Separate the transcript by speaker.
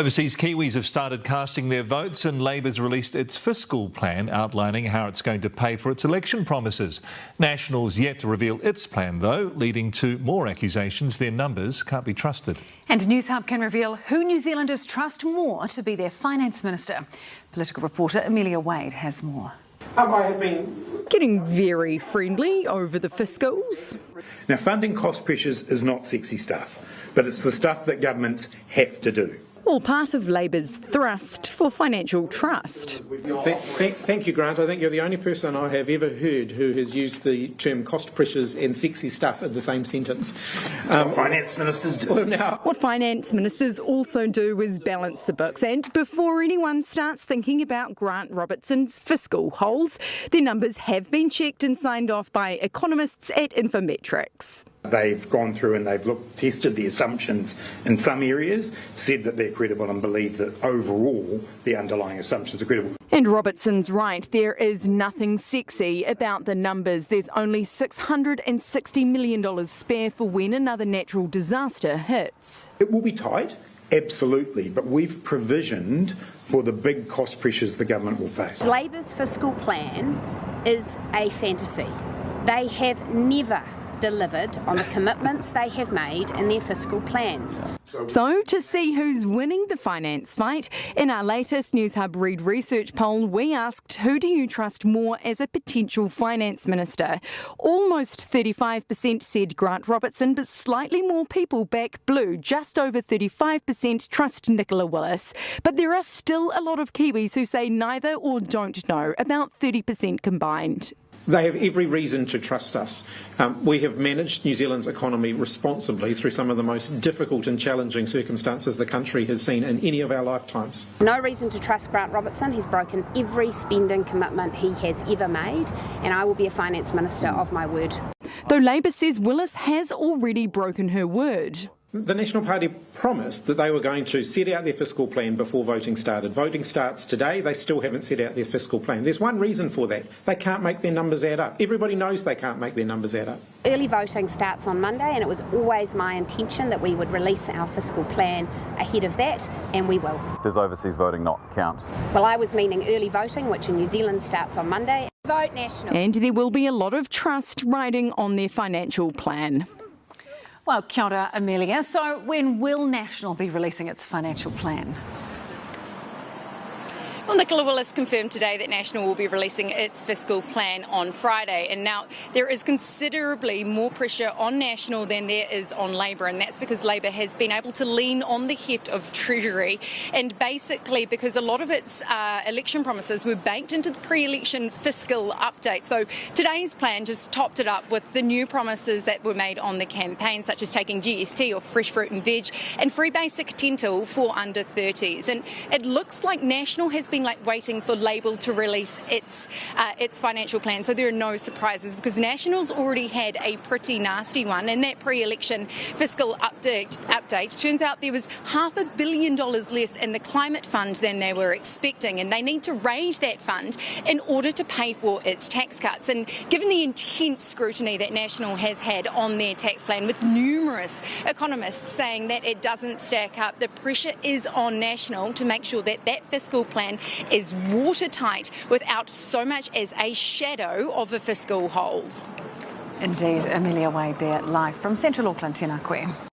Speaker 1: Overseas Kiwis have started casting their votes and Labor's released its fiscal plan outlining how it's going to pay for its election promises. National's yet to reveal its plan though, leading to more accusations their numbers can't be trusted.
Speaker 2: And News Hub can reveal who New Zealanders trust more to be their finance minister. Political reporter Amelia Wade has more.
Speaker 3: I have been
Speaker 4: getting very friendly over the fiscals.
Speaker 3: Now, funding cost pressures is not sexy stuff, but it's the stuff that governments have to do.
Speaker 4: All part of Labor's thrust for financial trust.
Speaker 5: Thank you, Grant. I think you're the only person I have ever heard who has used the term cost pressures and sexy stuff in the same sentence.
Speaker 3: What finance ministers do.
Speaker 4: What finance ministers also do is balance the books. And before anyone starts thinking about Grant Robertson's fiscal holes, their numbers have been checked and signed off by economists at Infometrics.
Speaker 3: They've gone through and they've tested the assumptions in some areas, said that they're credible and believe that overall the underlying assumptions are credible.
Speaker 4: And Robertson's right, there is nothing sexy about the numbers. There's only $660 million spare for when another natural disaster hits.
Speaker 3: It will be tight, absolutely, but we've provisioned for the big cost pressures the government will face.
Speaker 6: Labor's fiscal plan is a fantasy. They have never delivered on the commitments they have made in their fiscal plans.
Speaker 4: So, to see who's winning the finance fight, in our latest News Hub Read Research poll, we asked who do you trust more as a potential finance minister? Almost 35% said Grant Robertson, but slightly more people back blue. Just over 35% trust Nicola Willis. But there are still a lot of Kiwis who say neither or don't know, about 30% combined.
Speaker 5: They have every reason to trust us. We have managed New Zealand's economy responsibly through some of the most difficult and challenging circumstances the country has seen in any of our lifetimes.
Speaker 6: No reason to trust Grant Robertson. He's broken every spending commitment he has ever made, and I will be a finance minister of my word.
Speaker 4: Though Labor says Willis has already broken her word.
Speaker 5: The National Party promised that they were going to set out their fiscal plan before voting started. Voting starts today. They still haven't set out their fiscal plan. There's one reason for that. They can't make their numbers add up. Everybody knows they can't make their numbers add up.
Speaker 6: Early voting starts on Monday, and it was always my intention that we would release our fiscal plan ahead of that, and we will.
Speaker 7: Does overseas voting not count?
Speaker 6: Well, I was meaning early voting, which in New Zealand starts on Monday. Vote National.
Speaker 4: And there will be a lot of trust riding on their financial plan.
Speaker 2: Well, kia ora, Amelia. So when will National be releasing its financial plan?
Speaker 8: Well, Nicola Willis confirmed today that National will be releasing its fiscal plan on Friday. And now there is considerably more pressure on National than there is on Labor. And that's because Labor has been able to lean on the heft of Treasury. And basically because a lot of its election promises were banked into the pre-election fiscal update. So today's plan just topped it up with the new promises that were made on the campaign, such as taking GST or fresh fruit and veg and free basic dental for under 30s. And it looks like National has been waiting for Labor to release its financial plan, so there are no surprises because National's already had a pretty nasty one. In that pre-election fiscal update, turns out there was $500 million less in the climate fund than they were expecting, and they need to raise that fund in order to pay for its tax cuts. And given the intense scrutiny that National has had on their tax plan, with numerous economists saying that it doesn't stack up, the pressure is on National to make sure that that fiscal plan is watertight without so much as a shadow of a fiscal hole.
Speaker 2: Indeed, Amelia Wade there, live from Central Auckland, tēnā koe.